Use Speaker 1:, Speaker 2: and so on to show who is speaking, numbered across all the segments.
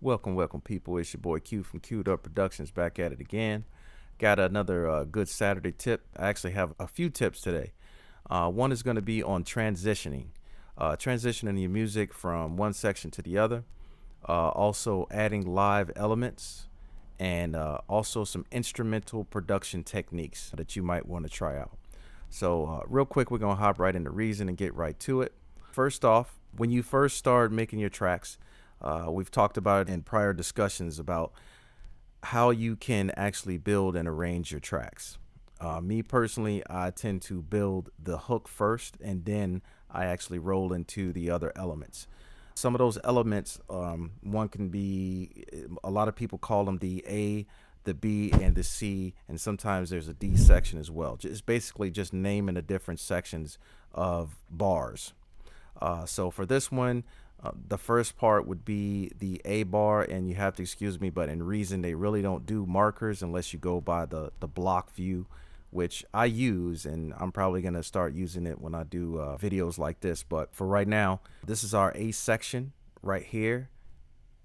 Speaker 1: Welcome, people. It's your boy Q from Q'd Up Productions back at it again. Got another good Saturday tip. I actually have a few tips today. One is going to be on transitioning your music from one section to the other. Also adding live elements and also some instrumental production techniques that you might want to try out. So real quick, we're going to hop right into Reason and get right to it. First off, when you first start making your tracks, we've talked about it in prior discussions about how you can actually build and arrange your tracks. Me personally, I tend to build the hook first, and then I actually roll into the other elements. Some of those elements, one can be, a lot of people call them the A, the B, and the C, and sometimes there's a D section as well. It's basically just naming the different sections of bars. So for this one, the first part would be the A bar, and you have to excuse me, but in Reason they really don't do markers unless you go by the block view, which I use, and I'm probably going to start using it when I do videos like this. But for right now, this is our A section right here.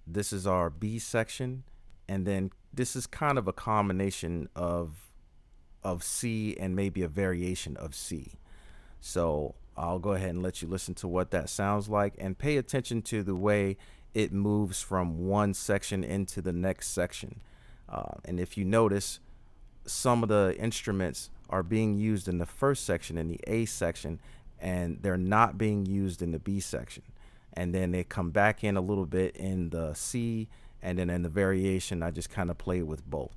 Speaker 1: This is our B section, and then this is kind of a combination of C and maybe a variation of C. So I'll go ahead and let you listen to what that sounds like, and pay attention to the way it moves from one section into the next section. And if you notice, some of the instruments are being used in the first section, in the A section, and they're not being used in the B section. And then they come back in a little bit in the C, and then in the variation, I just kind of play with both.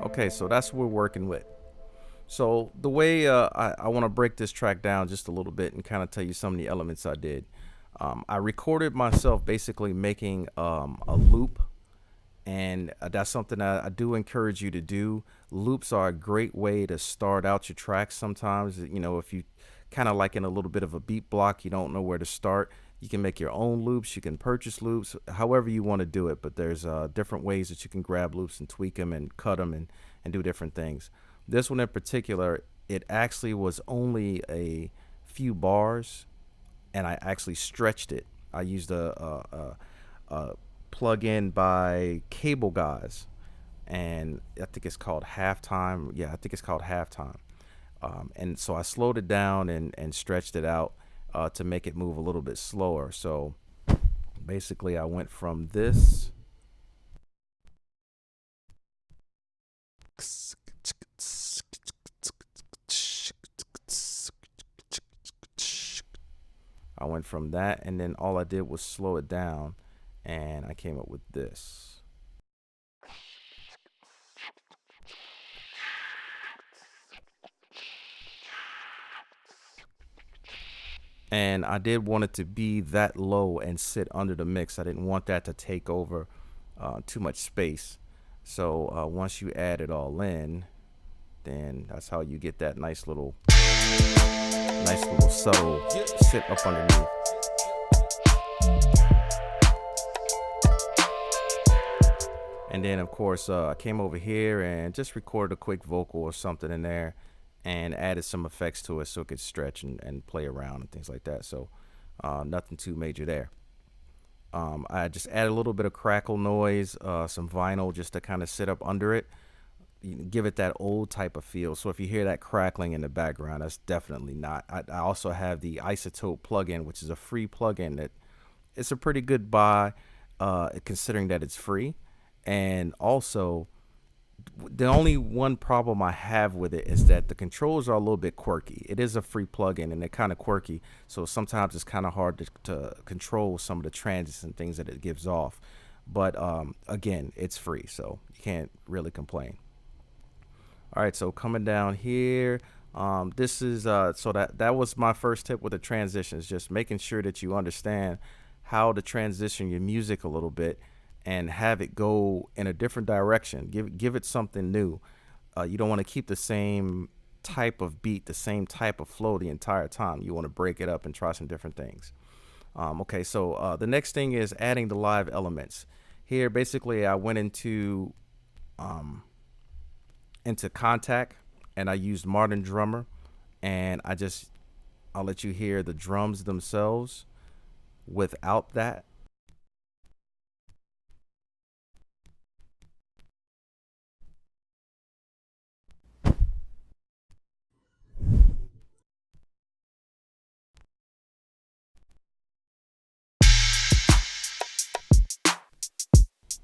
Speaker 1: Okay, so that's what we're working with. So the way I want to break this track down just a little bit and kind of tell you some of the elements I did. I recorded myself basically making a loop, and that's something I do encourage you to do. Loops are a great way to start out your tracks sometimes. You know, if you kind of like in a little bit of a beat block, you don't know where to start, you can make your own loops, you can purchase loops, however you want to do it, but there's different ways that you can grab loops and tweak them and cut them and do different things. This one in particular, it actually was only a few bars, and I actually stretched it. I used a plug-in by Cable Guys, and I think it's called Halftime. Yeah, I think it's called Halftime. And so I slowed it down and stretched it out to make it move a little bit slower. So basically I went from this and then all I did was slow it down, and I came up with this. And I did want it to be that low and sit under the mix. I didn't want that to take over too much space. So once you add it all in, then that's how you get that nice little subtle sit up underneath. And then of course I came over here and just recorded a quick vocal or something in there, and added some effects to it so it could stretch and play around and things like that. So nothing too major there. I just added a little bit of crackle noise, some vinyl just to kind of sit up under it, give it that old type of feel. So if you hear that crackling in the background, that's definitely not. I also have the Isotope plugin, which is a free plugin that it's a pretty good buy considering that it's free. And also The only one problem I have with it is that the controls are a little bit quirky. It is a free plugin and they're kind of quirky, so sometimes it's kind of hard to control some of the transits and things that it gives off. But again, it's free, so you can't really complain. All right, so coming down here, this is so that was my first tip with the transitions, just making sure that you understand how to transition your music a little bit and have it go in a different direction. Give it something new. You don't want to keep the same type of beat, the same type of flow the entire time. You want to break it up and try some different things. Okay, so the next thing is adding the live elements. Here, basically, I went um, into Contact and I used Martin Drummer, and I'll let you hear the drums themselves without that.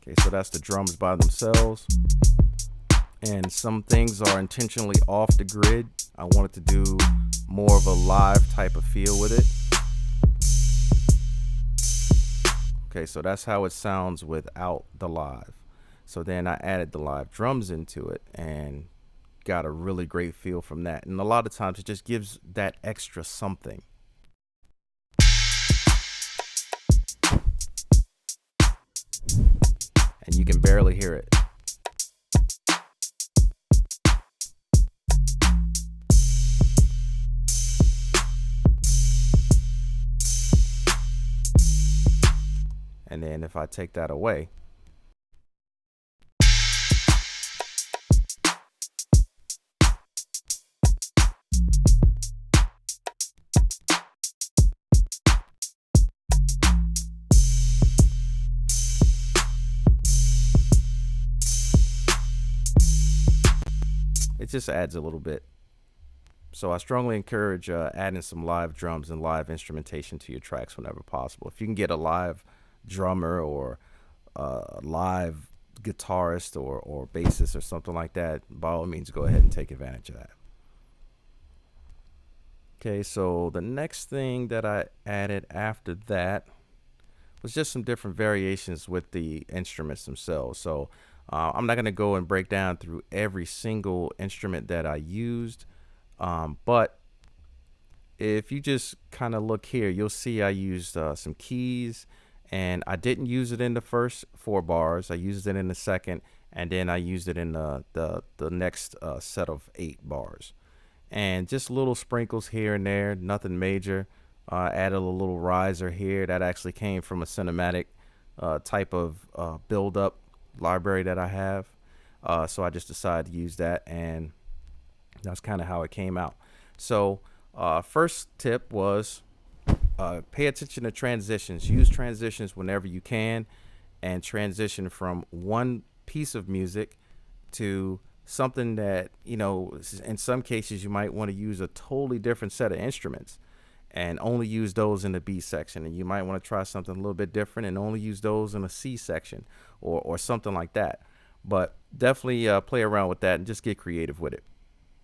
Speaker 1: Okay, so that's the drums by themselves. And some things are intentionally off the grid. I wanted to do more of a live type of feel with it. Okay, so that's how it sounds without the live. So then I added the live drums into it and got a really great feel from that. And a lot of times it just gives that extra something. And you can barely hear it. And then if I take that away, it just adds a little bit. So I strongly encourage adding some live drums and live instrumentation to your tracks whenever possible. If you can get a live drummer or a live guitarist or bassist or something like that, by all means, go ahead and take advantage of that. Okay, so the next thing that I added after that was just some different variations with the instruments themselves. So I'm not going to go and break down through every single instrument that I used, but if you just kind of look here, you'll see I used some keys, and I didn't use it in the first 4 bars. I used it in the second, and then I used it in the next set of 8 bars. And just little sprinkles here and there, nothing major. Added a little riser here that actually came from a cinematic type of build up library that I have. So I just decided to use that, and that's kind of how it came out. So first tip was pay attention to transitions. Use transitions whenever you can, and transition from one piece of music to something that, in some cases you might want to use a totally different set of instruments and only use those in the B section. And you might want to try something a little bit different and only use those in a C section or something like that. But definitely play around with that and just get creative with it.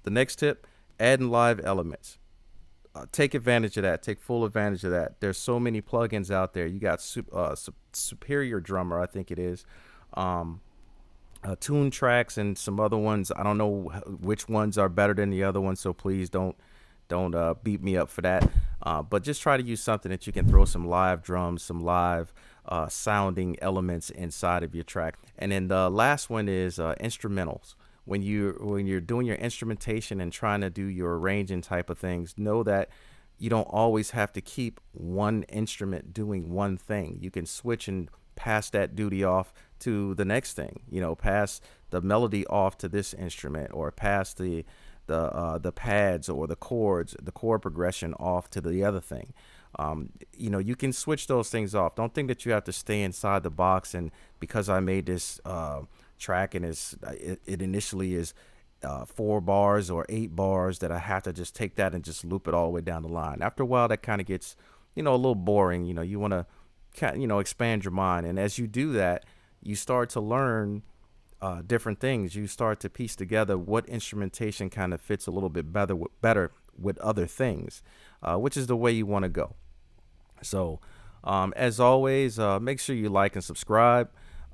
Speaker 1: The next tip, adding live elements. Take advantage of that. Take full advantage of that. There's so many plugins out there. You got Superior Drummer, I think it is. Tune Tracks and some other ones. I don't know which ones are better than the other ones, so please don't beat me up for that. But just try to use something that you can throw some live drums, some live sounding elements inside of your track. And then the last one is instrumentals. When you're doing your instrumentation and trying to do your arranging type of things, know that you don't always have to keep one instrument doing one thing. You can switch and pass that duty off to the next thing. Pass the melody off to this instrument, or pass the pads or the chords, the chord progression off to the other thing. You can switch those things off. Don't think that you have to stay inside the box. And because I made this track and it initially is 4 bars or 8 bars, that I have to just take that and just loop it all the way down the line. After a while, that kind of gets, a little boring. You want to, expand your mind. And as you do that, you start to learn different things, you start to piece together what instrumentation kind of fits a little bit better with other things, which is the way you want to go. So, as always, make sure you like and subscribe.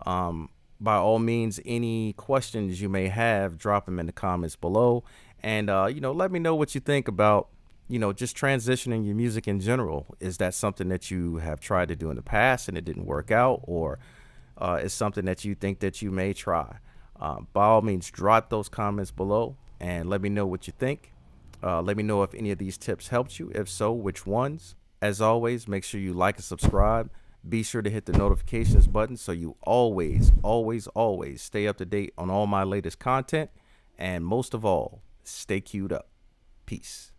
Speaker 1: By all means, any questions you may have, drop them in the comments below. And, let me know what you think about, just transitioning your music in general. Is that something that you have tried to do in the past and it didn't work out? Or is something that you think that you may try? By all means, drop those comments below and let me know what you think. Let me know if any of these tips helped you. If so, which ones? As always, make sure you like and subscribe. Be sure to hit the notifications button so you always, always, always stay up to date on all my latest content. And most of all, stay queued up. Peace.